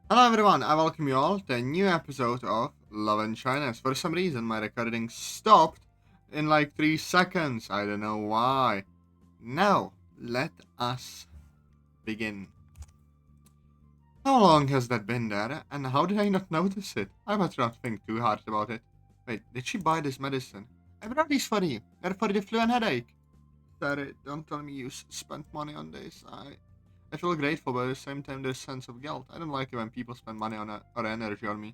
Hello everyone, I welcome you all to a new episode of Love and Shyness. For some reason, my recording stopped in like 3 seconds. I don't know why. Now, let us begin. How long has that been there, and how did I not notice it? I better not think too hard about it. Wait, did she buy this medicine? I brought these for you. They're for the flu and headache. Sorry, don't tell me you spent money on this. I feel grateful, but at the same time, there's a sense of guilt. I don't like it when people spend money on or energy on me,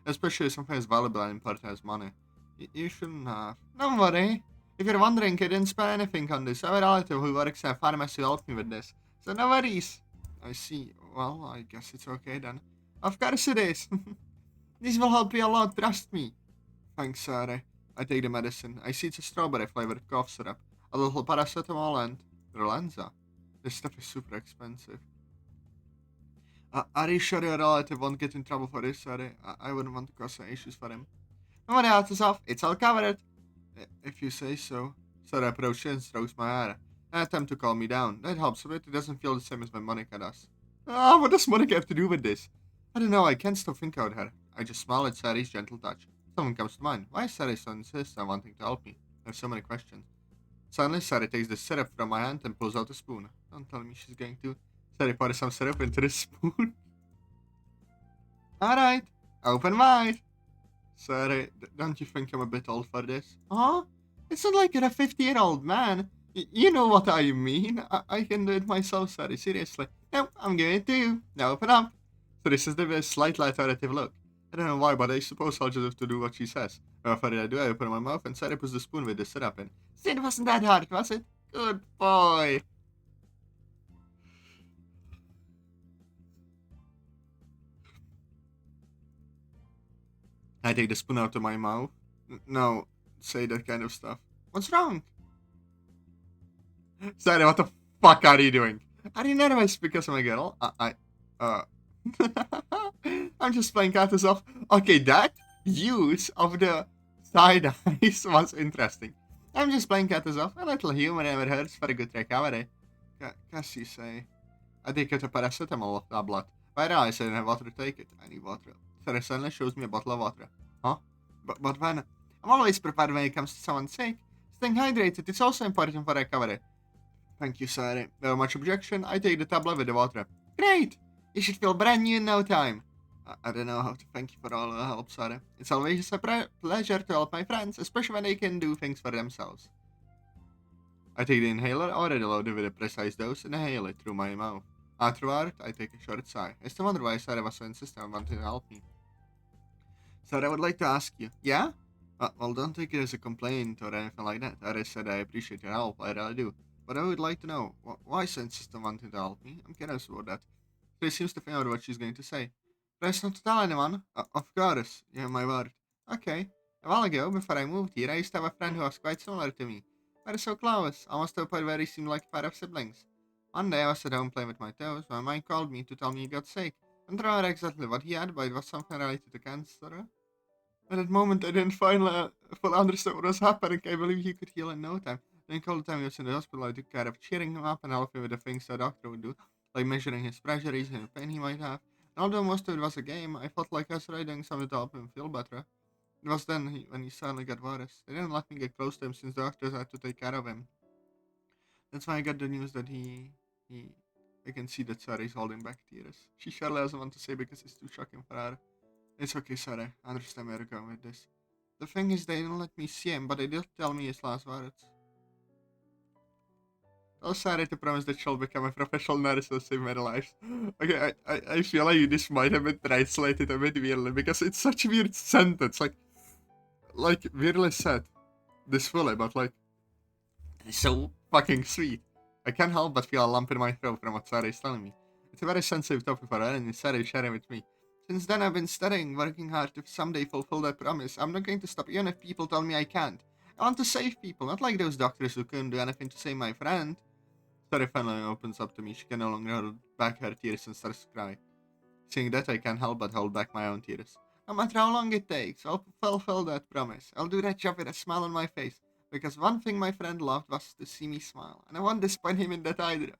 especially something as valuable and important as money. You shouldn't have. Don't worry. If you're wondering, I didn't spend anything on this. I have a relative who works at a pharmacy who helped me with this. So no worries. I see. Well, I guess it's okay then. Of course it is. This will help you a lot, trust me. Thanks, Sarah. I take the medicine. I see it's a strawberry flavored cough syrup, a little paracetamol, and Rolenza. This stuff is super expensive. Are you sure your relative won't get in trouble for this, Sarah? I wouldn't want to cause any issues for him. No worry, Atazoth. It's all covered. If you say so. Sarah approaches and strokes my hair. I attempt to calm me down. That helps a bit. It doesn't feel the same as when Monica does. What does Monica have to do with this? I don't know. I can't stop thinking about her. I just smile at Sarah's gentle touch. Something comes to mind. Why is Sarah so insistent on wanting to help me? I have so many questions. Suddenly, Sarah takes the syrup from my hand and pulls out a spoon. Don't tell me she's going to. Sarah pours some syrup into the spoon. Alright, open wide. Sorry, don't you think I'm a bit old for this? Huh? It's not like you're a 50-year-old man. You know what I mean. I can do it myself, sorry, seriously. No, I'm giving it to you. Now open up. So this is the slightly authoritative look. I don't know why, but I suppose I'll just have to do what she says. Without further ado, I open my mouth and Sarah puts the spoon with the syrup in. See, it wasn't that hard, was it? Good boy. I take the spoon out of my mouth. No, say that kind of stuff. What's wrong? Sorry, what the fuck are you doing? Are you nervous because I'm a girl? Uh. I'm just playing Atazoth. Okay, that use of the side eyes was interesting. I'm just playing Atazoth. A little humor never hurts for a good recovery. Cause you say. I take out a paracetamol tablet. By now, I didn't have water to take it. I need water. Sarah suddenly shows me a bottle of water. Huh? But when? I'm always prepared when it comes to someone sick. Staying hydrated is also important for recovery. Thank you, Sarah. No much objection. I take the tablet with the water. Great! You should feel brand new in no time. I don't know how to thank you for all the help, Sarah. It's always a pleasure to help my friends, especially when they can do things for themselves. I take the inhaler, already loaded with a precise dose, and inhale it through my mouth. Afterward, I take a short sigh. I still wonder why Sarah was so insistent on wanting to help me. Sarah, I would like to ask you. Yeah? Well, don't take it as a complaint or anything like that. I said I appreciate your help, I really do. But I would like to know, why so insistent on wanting to help me? I'm curious about that. She seems to think out what she's going to say. Tries not to tell anyone. Of course, you have my word. Okay. A while ago, before I moved here, I used to have a friend who was quite similar to me. We were so close, almost to a point where he seemed like a pair of siblings. One day I was at home playing with my toes when my mom called me to tell me he got sick. I don't remember exactly what he had, but it was something related to cancer. At that moment, I didn't fully understand what was happening. I believe he could heal in no time. Then all the time he was in the hospital, I took care of cheering him up and helping with the things the doctor would do, like measuring his pressure, easing the pain he might have. And although most of it was a game, I felt like I was really doing something to help him feel better. It was then when he suddenly got worse. They didn't let me get close to him since the doctors had to take care of him. That's why I got the news that he. I can see that Sarah is holding back tears. She surely doesn't want to say because it's too shocking for her. It's okay, Sarah. I understand where you're going with this. The thing is, they didn't let me see him, but they did tell me his last words. Tell Sarah to promise that she'll become a professional nurse and save my life. Okay, I feel like this might have been translated a bit weirdly because it's such a weird sentence. Like weirdly said. This fully, but like, it's so fucking sweet. I can't help but feel a lump in my throat from what Sarah is telling me. It's a very sensitive topic for her, and Sarah is sharing with me. Since then, I've been studying, working hard to someday fulfill that promise. I'm not going to stop even if people tell me I can't. I want to save people, not like those doctors who couldn't do anything to save my friend. Sarah finally opens up to me. She can no longer hold back her tears and starts to cry. Seeing that, I can't help but hold back my own tears. No matter how long it takes, I'll fulfill that promise. I'll do that job with a smile on my face. Because one thing my friend loved was to see me smile, and I won't disappoint him in that either.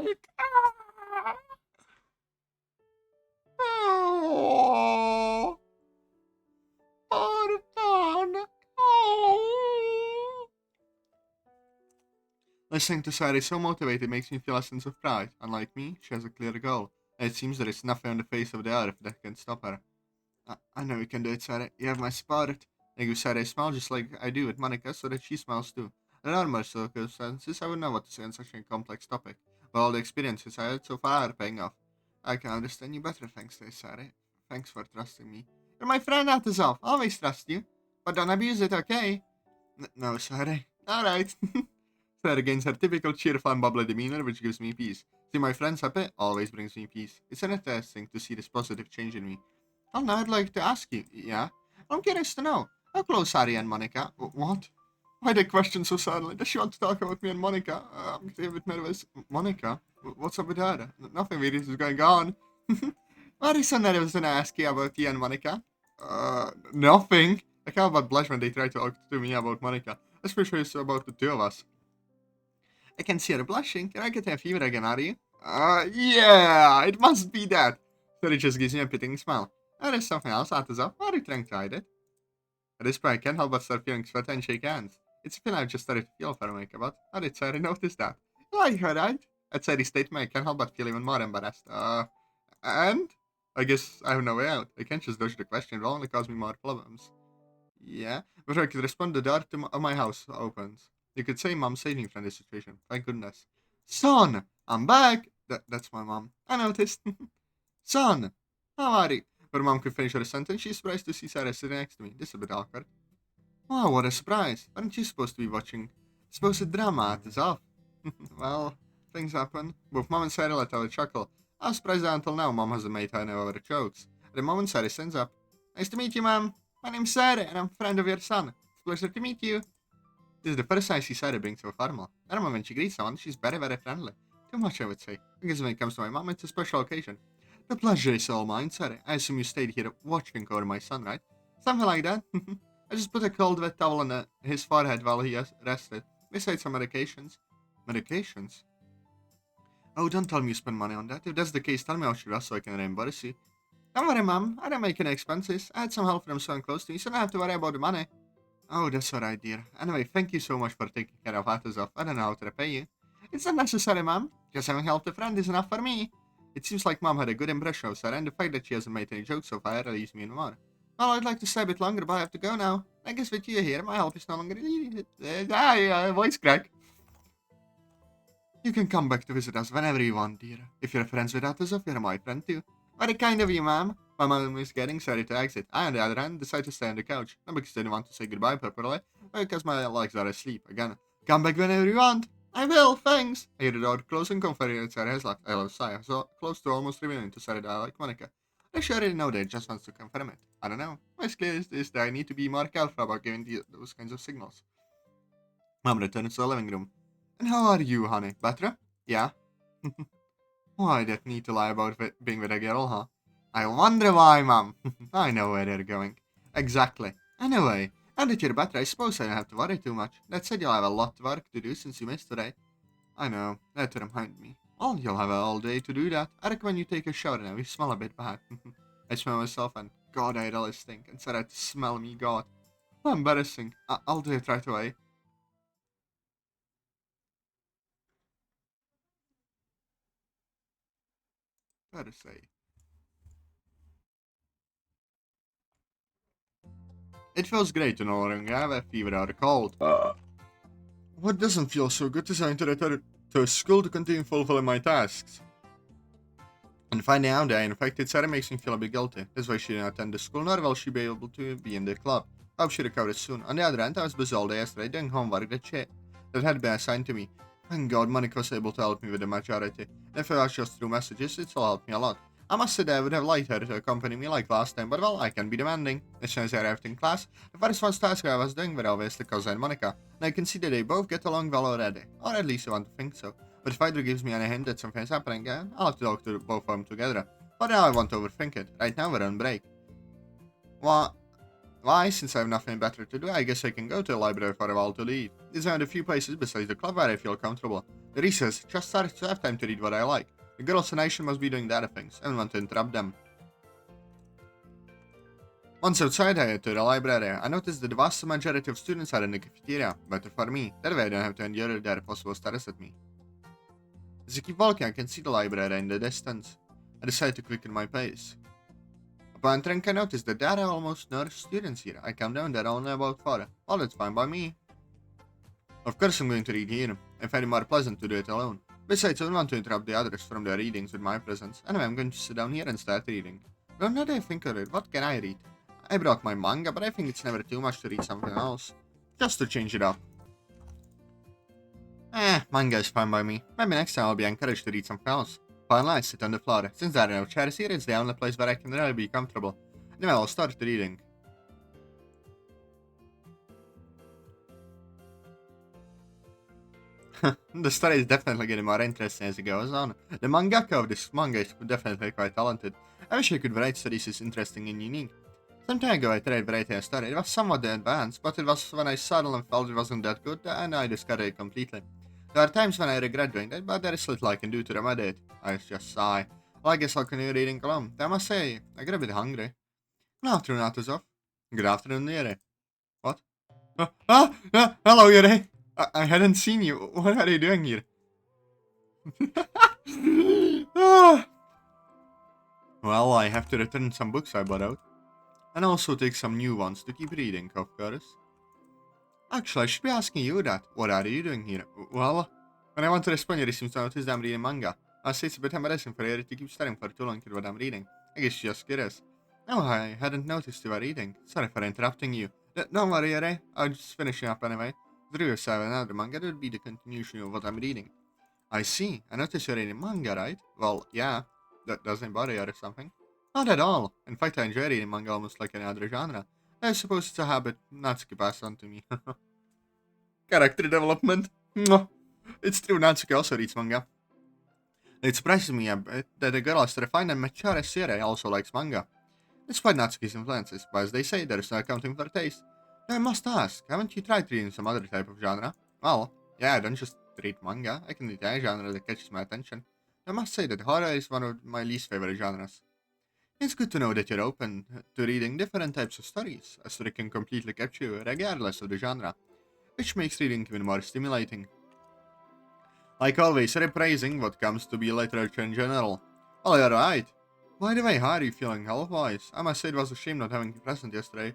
like. Oh, pardon. Oh. Listening to Sarah is so motivated makes me feel a sense of pride. Unlike me, she has a clear goal, and it seems there is nothing on the face of the earth that can stop her. I know you can do it, Sarah. You have my support. I give Sarah a smile just like I do with Monica so that she smiles too. In normal circumstances, I would know what to say on such a complex topic, but all the experiences I had so far are paying off. I can understand you better thanks to Sarah. Thanks for trusting me. You're my friend, Atazoth. Always trust you. But don't abuse it, okay? No, Sarah. Alright. Sarah gains her typical cheerful and bubbly demeanor, which gives me peace. See my friends happy always brings me peace. It's interesting to see this positive change in me. Oh, now I'd like to ask you, yeah? I'm curious to know, how close are you and Monica? What? Why the question so suddenly? Does she want to talk about me and Monica? I'm getting a bit nervous. Monica? What's up with her? Nothing really is going on. Why are you so nervous when I ask you about you and Monica? Nothing. I can't but blush when they try to talk to me about Monica, especially it's about the two of us. I can see her blushing. Can I get a fever again, are you? Yeah, it must be that. So it just gives me a pitying smile. There's something else, Atazoth. Why are you trying to hide it? At this point, I can't help but start feeling sweaty and shake hands. It's a feeling I've just started to feel for Monica, but how did Sarah notice that? You like her, right? At Sarah's statement, I can't help but feel even more embarrassed. And? I guess I have no way out. I can't just dodge the question, it will only cause me more problems. Yeah? Before I could respond, the door to my house opens. You could say Mom saved me from this situation. Thank goodness. Son! I'm back! That's my mom. I noticed. Son! How are you? But Mom could finish her sentence. She's surprised to see Sarah sitting next to me. This is a bit awkward. Wow, what a surprise. Aren't you supposed to be watching supposed drama at this off? Well, things happen. Both Mom and Sarah let out a chuckle. I was surprised that until now Mom hasn't made her know of her jokes. At the moment, Sarah stands up. Nice to meet you, Mom. My name's Sarah, and I'm a friend of your son. It's a pleasure to meet you. This is the first time I see Sarah being so formal. Normally when she greets someone, she's very, very friendly. Too much, I would say. I guess when it comes to my mom, it's a special occasion. The pleasure is all mine, Sarah. I assume you stayed here watching over my son, right? Something like that. I just put a cold wet towel on his forehead while he rested. Besides some medications. Medications? Oh, don't tell me you spend money on that. If that's the case, tell me how she was so I can reimburse you. Don't worry, Mom. I don't make any expenses. I had some help from someone close to me, so I don't have to worry about the money. Oh, that's alright, dear. Anyway, thank you so much for taking care of Atazoth. I don't know how to repay you. It's not necessary, Mom. Just having helped a friend is enough for me. It seems like Mom had a good impression of Sarah, and the fact that she hasn't made any jokes so far relieves me even more. Well, I'd like to stay a bit longer, but I have to go now. I guess with you here, my help is no longer needed. Voice crack. You can come back to visit us whenever you want, dear. If you're friends with Atazoth, you're my friend too. Very kind of you, Mom. My mom is getting ready to exit. I, on the other hand, decide to stay on the couch. Not because I didn't want to say goodbye properly, but because my legs are asleep. Again, come back whenever you want. I will, thanks. I hear the door close and confirming that Sarah has left. I love Sarah, so close to almost revealing to Sarah that I like Monica. I sure already know that, just wants to confirm it. I don't know. What's clear is that I need to be more careful about giving those kinds of signals. Mom returns to the living room. And how are you, honey? Better? Yeah? Why that need to lie about being with a girl, huh? I wonder why, Mom. I know where they're going. Exactly. Anyway, now that you're better, I suppose I don't have to worry too much. That said, you'll have a lot of work to do since you missed today. I know. That remind me. Well, you'll have all day to do that. I reckon when you take a shower now, you smell a bit bad. I smell myself and God, I really stink. And said to smell me, God. How embarrassing. I'll do it right away. Gotta say. It feels great to no longer have a fever or a cold. What doesn't feel so good is having to return to school to continue fulfilling my tasks. And finding out that I infected Sarah makes me feel a bit guilty. That's why she didn't attend the school, nor will she be able to be in the club. I hope she recovers soon. On the other hand, I was busy all day yesterday doing homework that had been assigned to me. Thank God Monica was able to help me with the majority. If it was just through messages, it all helped me a lot. I must say that I would have liked her to accompany me like last time, but well, I can be demanding. As soon as I arrived in class, the first one's task I was doing very obviously cousin Monica, and I can see that they both get along well already, or at least I want to think so. But if either gives me any hint that something's happening, I'll have to talk to both of them together. But now I won't overthink it. Right now we're on break. What? Why, since I have nothing better to do, I guess I can go to the library for a while to leave. These are the few places besides the club where I feel comfortable. The recess just started to have time to read what I like. The girls and I must be doing the other things. I don't want to interrupt them. Once outside, I head to the library. I noticed that the vast majority of students are in the cafeteria. Better for me. That way I don't have to endure their possible stares at me. As I keep walking, I can see the library in the distance. I decide to quicken my pace. Upon entering, I notice that there are almost no students here. I count down, there are only about 4. Well, that's fine by me. Of course I'm going to read here. I find it more pleasant to do it alone. Besides, I don't want to interrupt the others from their readings with my presence. Anyway, I'm going to sit down here and start reading. Well, now that I think of it, what can I read? I brought my manga, but I think it's never too much to read something else. Just to change it up. Manga is fine by me. Maybe next time I'll be encouraged to read something else. Finally, I sit on the floor. Since there are no chairs here, it's the only place where I can really be comfortable. Anyway, I'll start reading. The story is definitely getting more interesting as it goes on. The mangaka of this manga is definitely quite talented. I wish I could write stories as interesting and unique. Some time ago I tried writing a story. It was somewhat advanced, but it was when I suddenly felt it wasn't that good, and I discarded it completely. There are times when I regret doing that, but there is little I can do to remedy it. I just sigh. Well, I guess I'll continue reading alone. I must say, I get a bit hungry. Good afternoon, Atazoth. Good afternoon, Yuri. What? Hello, Yuri. I hadn't seen you. What are you doing here? Well, I have to return some books I bought out. And also take some new ones to keep reading, of course. Actually, I should be asking you that. What are you doing here? Well, when I want to respond, you seem to notice that I'm reading manga. I say it's a bit embarrassing for you to keep staring for too long at what I'm reading. I guess you're just curious. Oh, I hadn't noticed you were reading. Sorry for interrupting you. Don't worry, Ray. I'm just finishing up anyway. Drew yourself another manga that would be the continuation of what I'm reading. I see. I noticed you're reading manga, right? Well, yeah. That doesn't bother you or something? Not at all. In fact, I enjoy reading manga almost like any other genre. I suppose it's a habit Natsuki passed on to me. Character development. Mwah. It's true, Natsuki also reads manga. It surprises me a bit that a girl as refined and mature as Sierra also likes manga. Despite Natsuki's influences, but as they say, there is no accounting for taste. Now I must ask, haven't you tried reading some other type of genre? Well, yeah, I don't just read manga, I can read any genre that catches my attention. I must say that horror is one of my least favorite genres. It's good to know that you're open to reading different types of stories, a story can completely capture you regardless of the genre, which makes reading even more stimulating. Like always, reprising what comes to be literature in general. Well, you're right. By the way, how are you feeling health-wise? I must say it was a shame not having you present yesterday.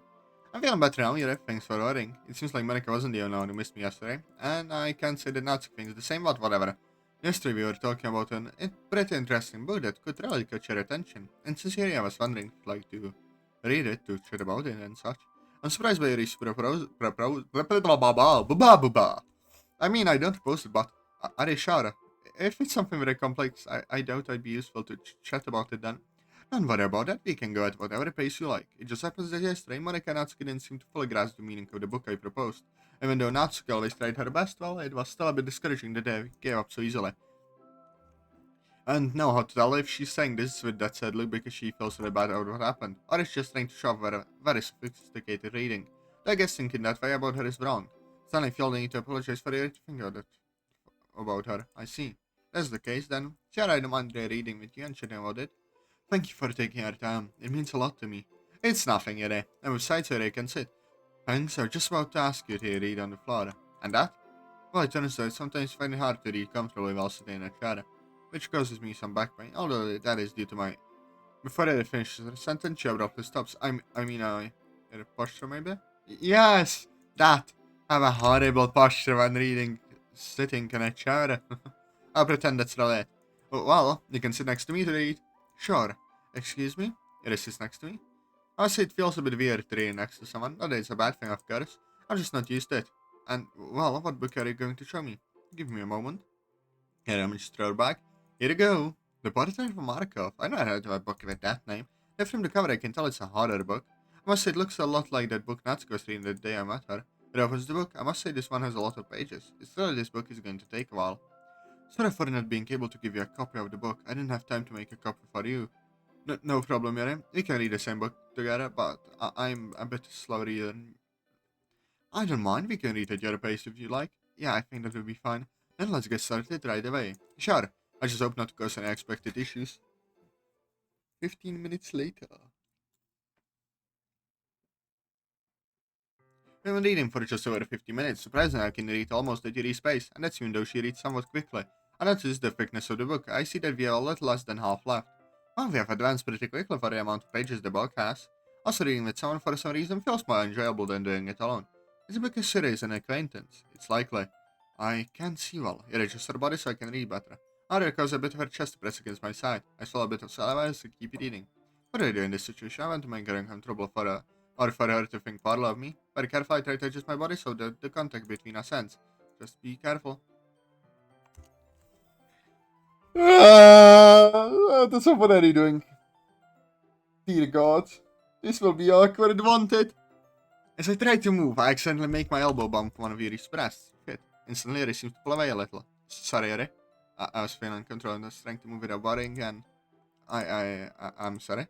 I'm feeling better now, Yuri. Thanks for worrying. It seems like Monica wasn't the only one who missed me yesterday, and I can't say that Natsuki thinks the same, but whatever. Yesterday we were talking about a pretty interesting book that could really catch your attention, and sincerely I was wondering if you'd like to read it, to chat about it and such. I'm surprised by Yuri's I mean, I don't propose it, but are you sure? If it's something very complex, I doubt I'd be useful to chat about it then. Don't worry about that, we can go at whatever pace you like. It just happens that yesterday, Monica and Natsuki didn't seem to fully grasp the meaning of the book I proposed. Even though Natsuki always tried her best, well, it was still a bit discouraging that they gave up so easily. And know how to tell if she's saying this with that sad look because she feels really bad about what happened, or is just trying to show very sophisticated reading. I guess thinking that way about her is wrong. Suddenly feel the need to apologize for everything about her. I see. That's the case then. Sure, I don't mind reading with you and chatting about it. Thank you for taking your time. It means a lot to me. It's nothing, Yuri. And besides, where I can sit. Thanks, I was just about to ask you to read on the floor. And that? Well, it turns out sometimes find it hard to read comfortably while sitting in a chair, which causes me some back pain, although that is due to my... Before I finish the sentence, she abruptly stops. I mean, a posture maybe? Yes, that. I have a horrible posture when reading, sitting in a chair. I'll pretend that's really it. Well, you can sit next to me to read. Sure. Excuse me? It sits next to me. I say it feels a bit weird to read next to someone, but it's a bad thing, of course. I'm just not used to it. And, well, what book are you going to show me? Give me a moment. Here, let me just throw it back. Here you go. The Portrait of Markov. I know I heard of a book with that name. If from the cover I can tell it's a horror book. I must say it looks a lot like that book Natsuko was reading the day I met her. It opens the book. I must say this one has a lot of pages. It's really this book is going to take a while. Sorry for not being able to give you a copy of the book. I didn't have time to make a copy for you. No problem, Yuri. We can read the same book together, but I'm a bit slow reader. I don't mind. We can read at your pace if you like. Yeah, I think that will be fine. Then let's get started right away. Sure, I just hope not to cause any unexpected issues. 15 minutes later. We've been reading for just over 50 minutes. Surprisingly, I can read almost at your pace, and that's even though she reads somewhat quickly. I noticed the thickness of the book. I see that we have a little less than half left. Well, we have advanced pretty quickly for the amount of pages the book has. Also, reading with someone for some reason feels more enjoyable than doing it alone. It's a book of series and acquaintance. It's likely. I can't see well. You adjust her body so I can read better. Aria caused a bit of her chest to press against my side. I swallow a bit of saliva to keep reading. What do I do in this situation? I want to make her uncomfortable or for her to think poorly of me. Very careful, I try to adjust my body so that the contact between us ends. Just be careful. That's what are you doing? Dear God. This will be awkward, won't it? As I try to move, I accidentally make my elbow bump one of Yuri's breasts. Shit. Instantly, Yuri seems to pull away a little. Sorry, Yuri. I was feeling control and was trying to move without worrying, and I'm sorry.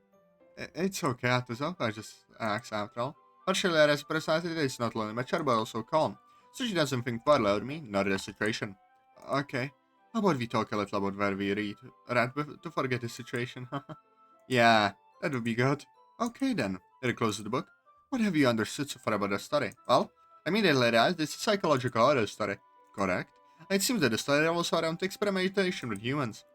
It's okay, Atazoth. I just asked after all. Partially, Yuri's personality is not only mature but also calm, so she doesn't think poorly of me, not in the situation. Okay. How about we talk a little about where we read to forget the situation? Yeah, that would be good. Okay then. Yuri closes the book. What have you understood so far about the story? Well, I immediately realized it's a psychological horror story. Correct. It seems that the story revolves around experimentation with humans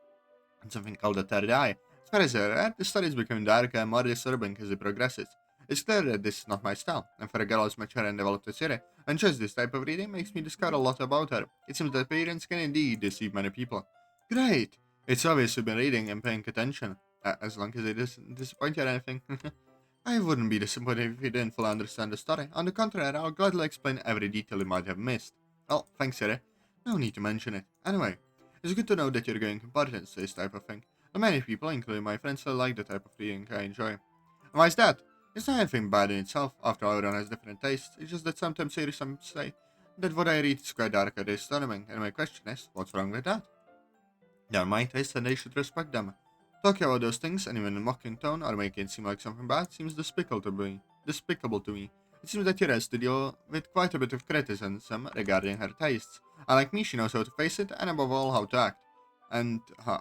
and something called the third eye. As far as I read, the story is becoming darker and more disturbing as it progresses. It's clear that this is not my style, and for a girl as mature and developed as Yuri, and just this type of reading makes me discover a lot about her. It seems that parents can indeed deceive many people. Great! It's obvious you've been reading and paying attention, as long as it doesn't disappoint you or anything. I wouldn't be disappointed if you didn't fully understand the story. On the contrary, I'll gladly explain every detail you might have missed. Well, thanks, Yuri. No need to mention it. Anyway, it's good to know that you're giving importance to this type of thing. And many people, including my friends, like the type of reading I enjoy. And why is that? It's not anything bad in itself. After all, everyone has different tastes. It's just that sometimes some say that what I read is quite dark or disturbing. And my question is, what's wrong with that? They're my tastes and they should respect them. Talking about those things, and even in a mocking tone, or making it seem like something bad, seems despicable to me. It seems that Yuri has to deal with quite a bit of criticism regarding her tastes. Unlike me, she knows how to face it, and above all, how to act. And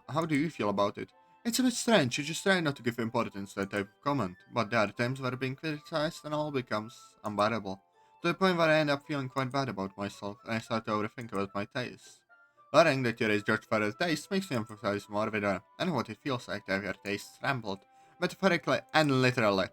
how do you feel about it? It's a bit strange, you just try not to give importance to that type of comment, but there are times where being criticized and all becomes unbearable. To the point where I end up feeling quite bad about myself, and I start to overthink about my tastes. Learning that Yuri is judged for her taste makes me emphasize more with her, and what it feels like to have your tastes trampled, metaphorically and literally.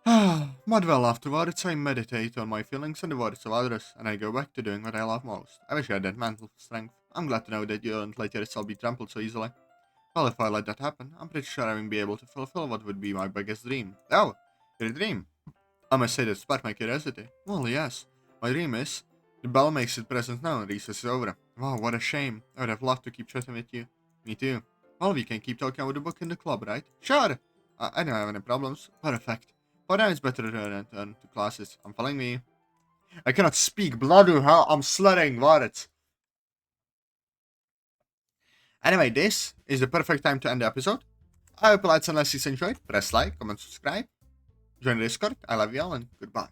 But well, afterwards I meditate on my feelings and the words of others, and I go back to doing what I love most. I wish I had that mental strength. I'm glad to know that you don't let yourself be trampled so easily. Well, if I let that happen, I'm pretty sure I won't be able to fulfill what would be my biggest dream. Oh, your dream? I must say that sparked my curiosity. Well, yes. My dream is... The bell makes its presence known, recess is over. Wow, what a shame. I would have loved to keep chatting with you. Me too. Well, we can keep talking about the book in the club, right? Sure! I don't have any problems. Perfect. But now it's better to return to classes. I'm following me. I cannot speak. Bloody hell, I'm slurring words. Anyway, this is the perfect time to end the episode. I hope you liked and enjoyed. Press like, comment, subscribe. Join the Discord. I love you all and goodbye.